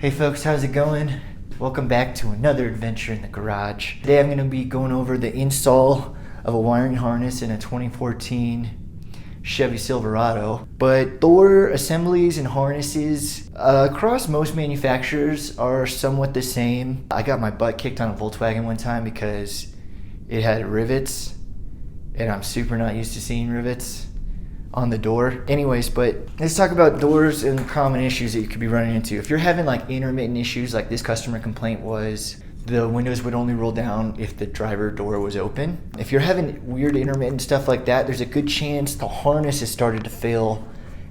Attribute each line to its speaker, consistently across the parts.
Speaker 1: Hey folks, how's it going? Welcome back to another adventure in the garage. Today I'm going to be going over the install of a wiring harness in a 2014 Chevy Silverado. But door assemblies and harnesses across most manufacturers are somewhat the same. I got my butt kicked on a Volkswagen one time because it had rivets, and I'm super not used to seeing rivets on the door. Anyways, but let's talk about doors and common issues that you could be running into. If you're having like intermittent issues, like this customer complaint was the windows would only roll down if the driver door was open. If you're having weird intermittent stuff like that, there's a good chance the harness has started to fail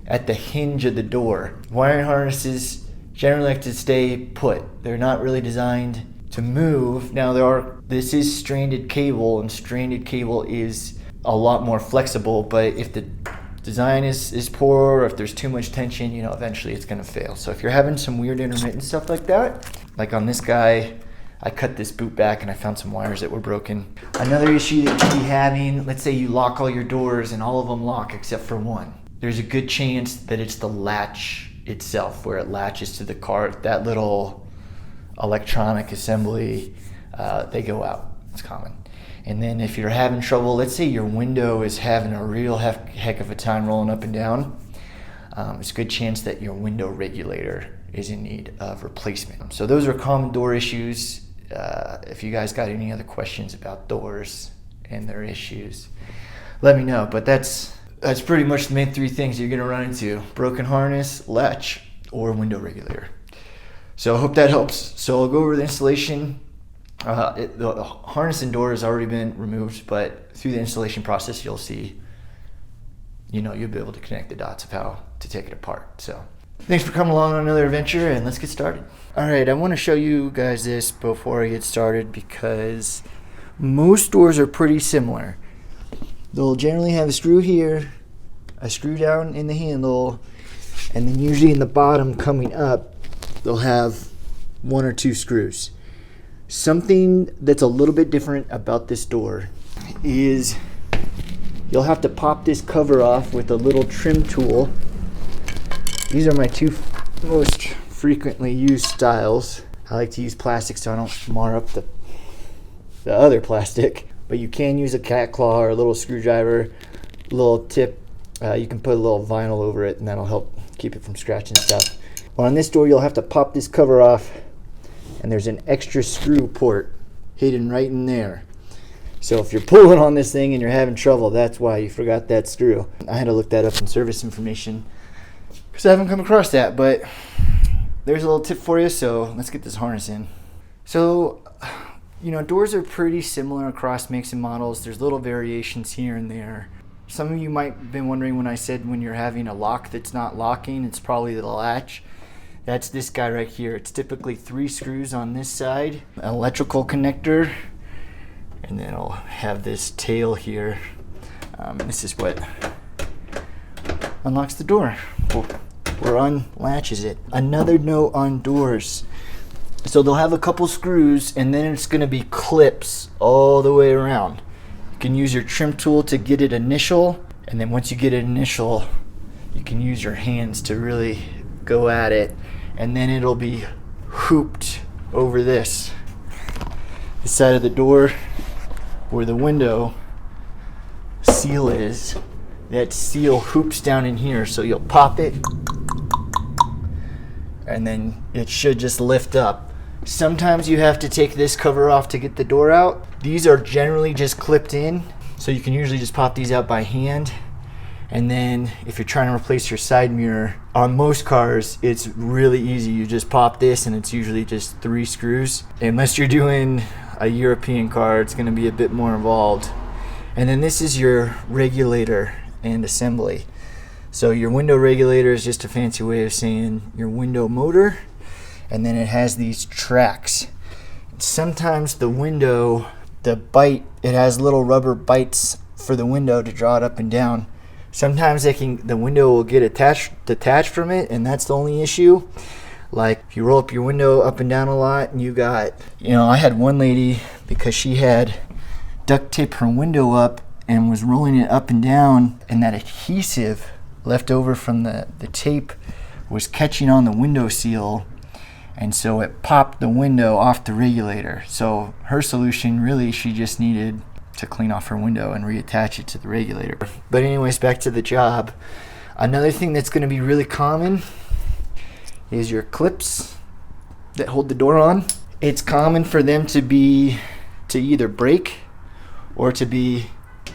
Speaker 1: at the hinge of the door. Wiring harnesses generally like to stay put. They're not really designed to move. Now this is stranded cable, and stranded cable is a lot more flexible, but if the design is poor, or if there's too much tension, eventually it's gonna fail. So if you're having some weird intermittent stuff like that, like on this guy, I cut this boot back and I found some wires that were broken. Another issue that you could be having, let's say you lock all your doors and all of them lock except for one. There's a good chance that it's the latch itself, where it latches to the car, that little electronic assembly, they go out. It's common. And then if you're having trouble, let's say your window is having a real heck of a time rolling up and down, it's a good chance that your window regulator is in need of replacement. So those are common door issues. If you guys got any other questions about doors and their issues, let me know. But that's pretty much the main three things you're gonna run into: broken harness, latch, or window regulator. So I hope that helps. So I'll go over the installation. The harness and door has already been removed, but through the installation process, you'll see, you'll be able to connect the dots of how to take it apart. So thanks for coming along on another adventure, and let's get started. All right, I want to show you guys this before I get started because most doors are pretty similar. They'll generally have a screw here, a screw down in the handle, and then usually in the bottom coming up, they'll have one or two screws. Something that's a little bit different about this door is you'll have to pop this cover off with a little trim tool. These are my two most frequently used styles. I like to use plastic so I don't mar up the other plastic, but you can use a cat claw or a little screwdriver, a little tip. You can put a little vinyl over it and that'll help keep it from scratching stuff. But on this door, you'll have to pop this cover off, and there's an extra screw port hidden right in there. So if you're pulling on this thing and you're having trouble, that's why you forgot that screw. I had to look that up in service information because I haven't come across that, but there's a little tip for you. So let's get this harness in. So, doors are pretty similar across makes and models. There's little variations here and there. Some of you might have been wondering when I said when you're having a lock that's not locking, it's probably the latch. That's this guy right here. It's typically 3 screws on this side, an electrical connector, and then I'll have this tail here. This is what unlocks the door or unlatches it. Another note on doors. So they'll have a couple screws, and then it's going to be clips all the way around. You can use your trim tool to get it initial, and then once you get it initial, you can use your hands to really go at it, and then it'll be hooped over this side of the door where the window seal is. That seal hoops down in here, so you'll pop it and then it should just lift up. Sometimes you have to take this cover off to get the door out. These are generally just clipped in, so you can usually just pop these out by hand. And then if you're trying to replace your side mirror, on most cars, it's really easy. You just pop this and it's usually just 3 screws. Unless you're doing a European car, it's gonna be a bit more involved. And then this is your regulator and assembly. So your window regulator is just a fancy way of saying your window motor. And then it has these tracks. Sometimes the window, the bite, it has little rubber bites for the window to draw it up and down. Sometimes the window will get detached from it, and that's the only issue. Like if you roll up your window up and down a lot, and you got, I had one lady, because she had duct taped her window up and was rolling it up and down, and that adhesive left over from the tape was catching on the window seal, and so it popped the window off the regulator. So her solution, really, she just needed to clean off her window and reattach it to the regulator. But anyways, back to the job. Another thing that's going to be really common is your clips that hold the door on. It's common for them to either break or to be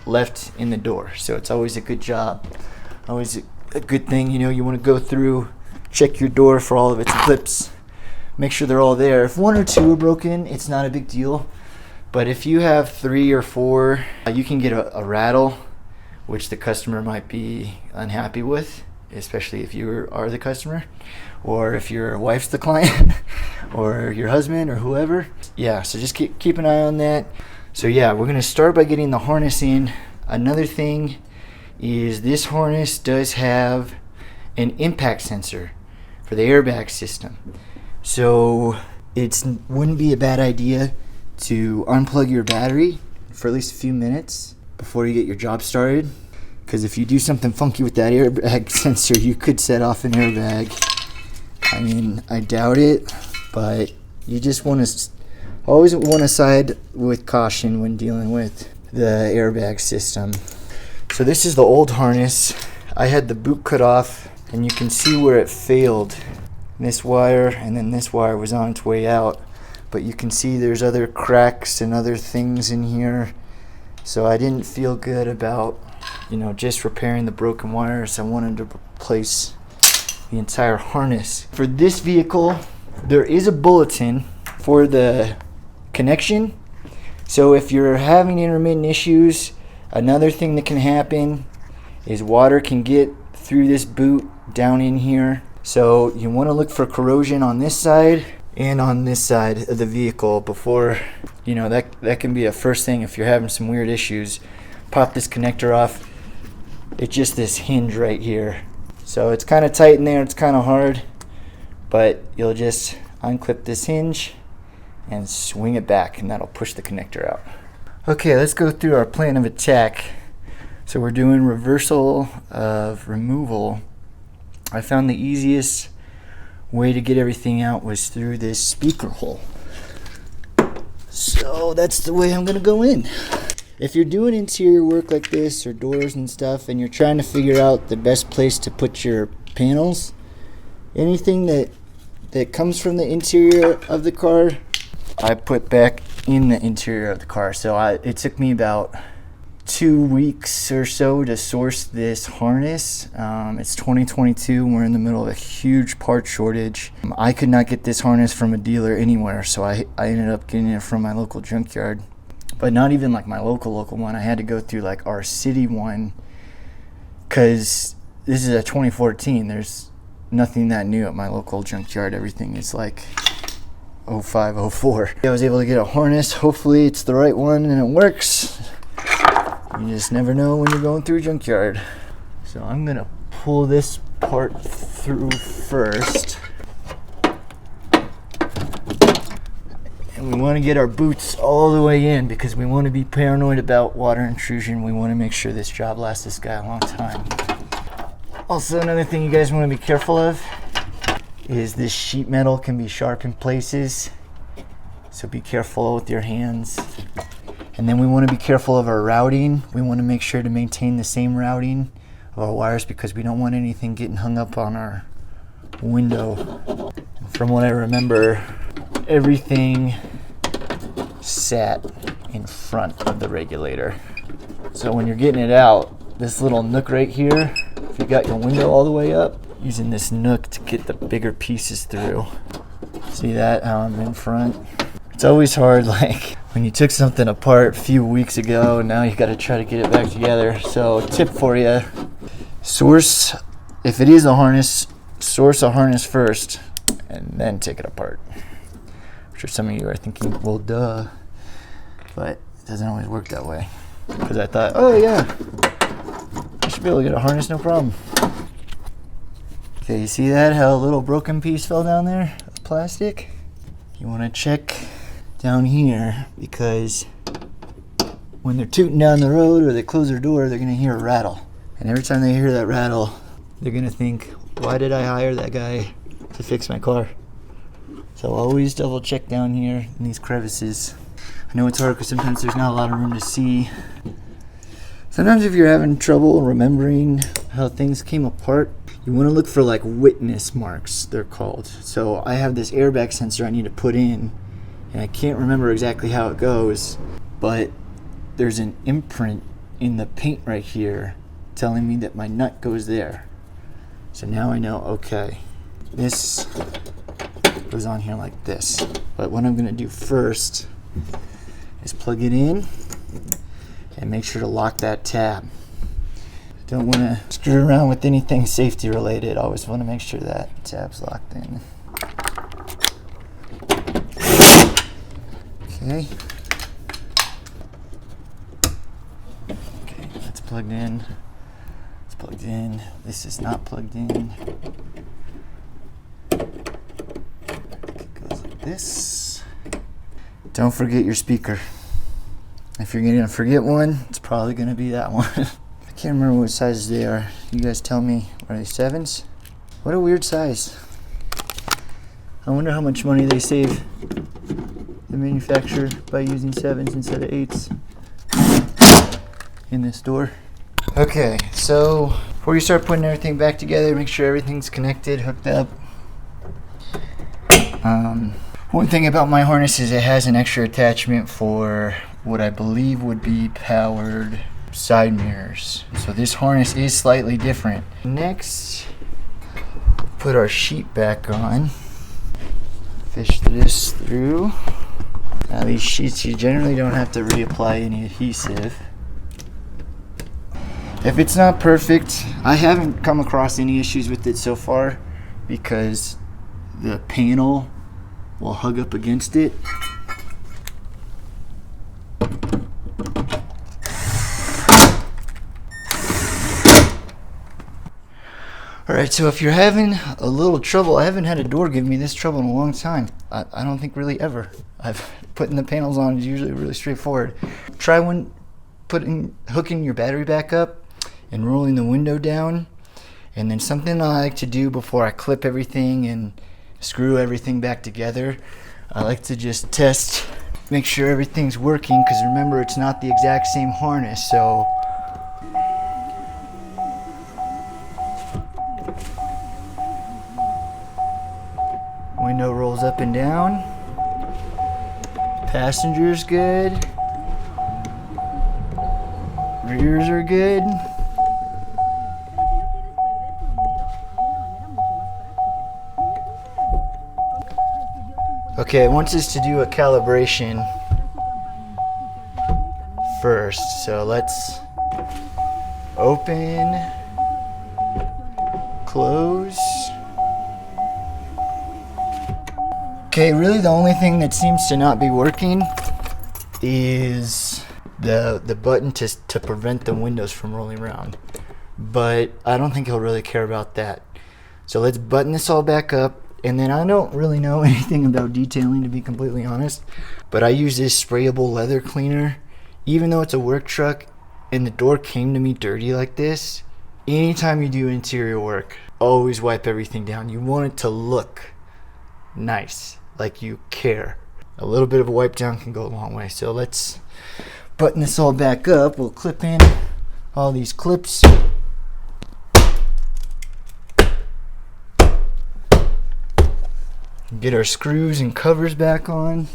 Speaker 1: left in the door. So it's always a good job, always a good thing. You know, you want to go through, check your door for all of its clips, make sure they're all there. If one or two are broken, it's not a big deal. But if you have 3 or 4, you can get a rattle, which the customer might be unhappy with, especially if you are the customer, or if your wife's the client, or your husband, or whoever. Yeah, so just keep an eye on that. So yeah, we're gonna start by getting the harness in. Another thing is this harness does have an impact sensor for the airbag system. So it wouldn't be a bad idea to unplug your battery for at least a few minutes before you get your job started, because if you do something funky with that airbag sensor, you could set off an airbag. I mean, I doubt it, but you just always want to side with caution when dealing with the airbag system. So this is the old harness. I had the boot cut off, and you can see where it failed. This wire and then this wire was on its way out, but you can see there's other cracks and other things in here. So I didn't feel good about, just repairing the broken wires. I wanted to replace the entire harness. For this vehicle, there is a bulletin for the connection. So if you're having intermittent issues, another thing that can happen is water can get through this boot down in here. So you want to look for corrosion on this side and on this side of the vehicle before, that can be a first thing. If you're having some weird issues, pop this connector off. It's just this hinge right here. So it's kind of tight in there, it's kind of hard, but you'll just unclip this hinge and swing it back, and that'll push the connector out. Okay, let's go through our plan of attack. So we're doing reversal of removal. I found the easiest way to get everything out was through this speaker hole. So that's the way I'm gonna go in. If you're doing interior work like this, or doors and stuff, and you're trying to figure out the best place to put your panels, anything that comes from the interior of the car, I put back in the interior of the car. So it took me about 2 weeks or so to source this harness. It's 2022 and we're in the middle of a huge part shortage. I could not get this harness from a dealer anywhere, so I ended up getting it from my local junkyard. But not even like my local one. I had to go through like our city one, because this is a 2014. There's nothing that new at my local junkyard. Everything is like 05, 04. I was able to get a harness. Hopefully it's the right one and it works. You just never know when you're going through a junkyard. So I'm gonna pull this part through first. And we want to get our boots all the way in, because we want to be paranoid about water intrusion. We want to make sure this job lasts this guy a long time. Also, another thing you guys want to be careful of is this sheet metal can be sharp in places. So be careful with your hands. And then we want to be careful of our routing. We want to make sure to maintain the same routing of our wires, because we don't want anything getting hung up on our window. From what I remember, everything sat in front of the regulator. So when you're getting it out, this little nook right here, if you got your window all the way up, using this nook to get the bigger pieces through. See that, how I'm in front? It's always hard, like when you took something apart a few weeks ago and now you got to try to get it back together. So tip for you, source, if it is a harness, source a harness first and then take it apart. I'm sure some of you are thinking, well, duh, but it doesn't always work that way. Because I thought, oh yeah, I should be able to get a harness, no problem. Okay, you see that, how a little broken piece fell down there of plastic? You want to check down here, because when they're tooting down the road or they close their door, they're going to hear a rattle. And every time they hear that rattle, they're going to think, why did I hire that guy to fix my car? So always double check down here in these crevices. I know it's hard because sometimes there's not a lot of room to see. Sometimes if you're having trouble remembering how things came apart, you want to look for like witness marks, they're called. So I have this airbag sensor I need to put in, and I can't remember exactly how it goes, but there's an imprint in the paint right here telling me that my nut goes there. So now I know, okay, this goes on here like this. But what I'm going to do first is plug it in and make sure to lock that tab. Don't want to screw around with anything safety related. Always want to make sure that tab's locked in. Okay. Okay, that's plugged in. It's plugged in. This is not plugged in. It goes like this. Don't forget your speaker. If you're gonna forget one, it's probably gonna be that one. I can't remember what sizes they are. You guys tell me. Are they 7s? What a weird size. I wonder how much money they save the manufacturer by using 7s instead of 8s in this door. Okay, so before you start putting everything back together, make sure everything's connected, hooked up. One thing about my harness is it has an extra attachment for what I believe would be powered side mirrors. So this harness is slightly different. Next, put our sheet back on. Fish this through. Now these sheets, you generally don't have to reapply any adhesive. If it's not perfect, I haven't come across any issues with it so far because the panel will hug up against it. Alright, so if you're having a little trouble, I haven't had a door give me this trouble in a long time. I don't think really ever. Putting the panels on is usually really straightforward. Try hooking your battery back up and rolling the window down. And then something I like to do before I clip everything and screw everything back together, I like to just test, make sure everything's working, because remember, it's not the exact same harness, so window rolls up and down. Passenger's good. Rears are good. Okay, it wants us to do a calibration first. So let's open, close. Okay, really the only thing that seems to not be working is the button to prevent the windows from rolling around. But I don't think he'll really care about that. So let's button this all back up. And then I don't really know anything about detailing, to be completely honest, but I use this sprayable leather cleaner. Even though it's a work truck and the door came to me dirty like this, anytime you do interior work, always wipe everything down. You want it to look nice, like you care. A little bit of a wipe down can go a long way. So let's button this all back up. We'll clip in all these clips. Get our screws and covers back on.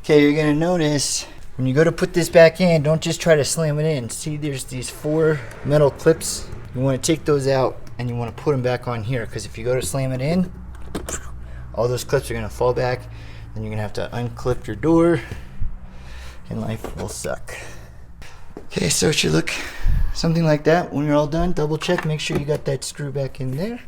Speaker 1: Okay, you're gonna notice when you go to put this back in, don't just try to slam it in. See, there's these 4 metal clips. You want to take those out and you want to put them back on here, because if you go to slam it in, all those clips are gonna fall back. Then you're gonna have to unclip your door, and life will suck. Okay, so it should look something like that. When you're all done, double check, make sure you got that screw back in there.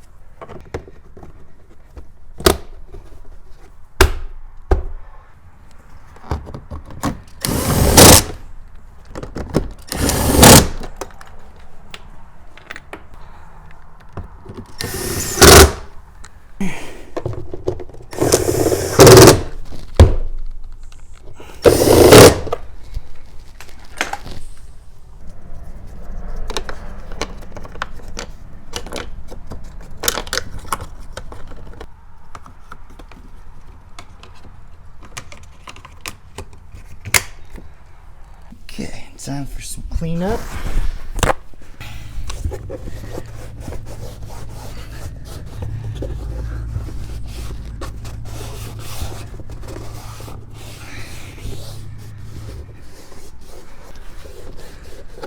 Speaker 1: Okay, time for some cleanup.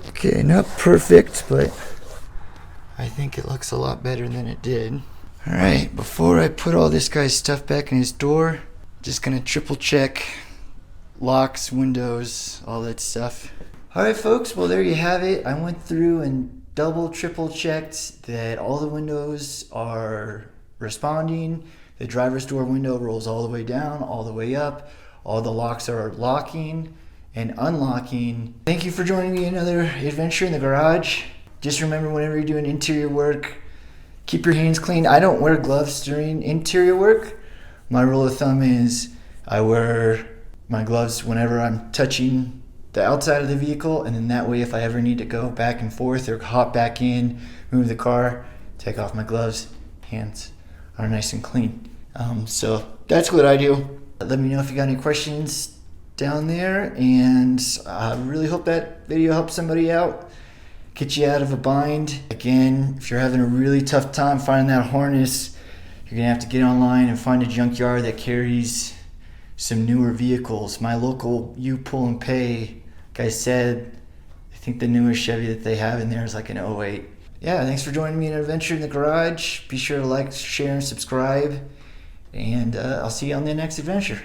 Speaker 1: Okay, not perfect, but I think it looks a lot better than it did. Alright, before I put all this guy's stuff back in his door, just gonna triple check locks, windows, all that stuff. Alright folks, well there you have it. I went through and triple checked that all the windows are responding. The driver's door window rolls all the way down, all the way up. All the locks are locking and unlocking. Thank you for joining me in another adventure in the garage. Just remember, whenever you're doing interior work, keep your hands clean. I don't wear gloves during interior work. My rule of thumb is I wear my gloves whenever I'm touching the outside of the vehicle, and then that way if I ever need to go back and forth or hop back in, move the car, take off my gloves, hands are nice and clean. So that's what I do. Let me know if you got any questions down there, and I really hope that video helps somebody out, get you out of a bind. Again, if you're having a really tough time finding that harness, you're gonna have to get online and find a junkyard that carries some newer vehicles. My local U Pull and Pay, like I said, I think the newest Chevy that they have in there is like an '08. Yeah, thanks for joining me in an adventure in the garage. Be sure to like, share, and subscribe, and I'll see you on the next adventure.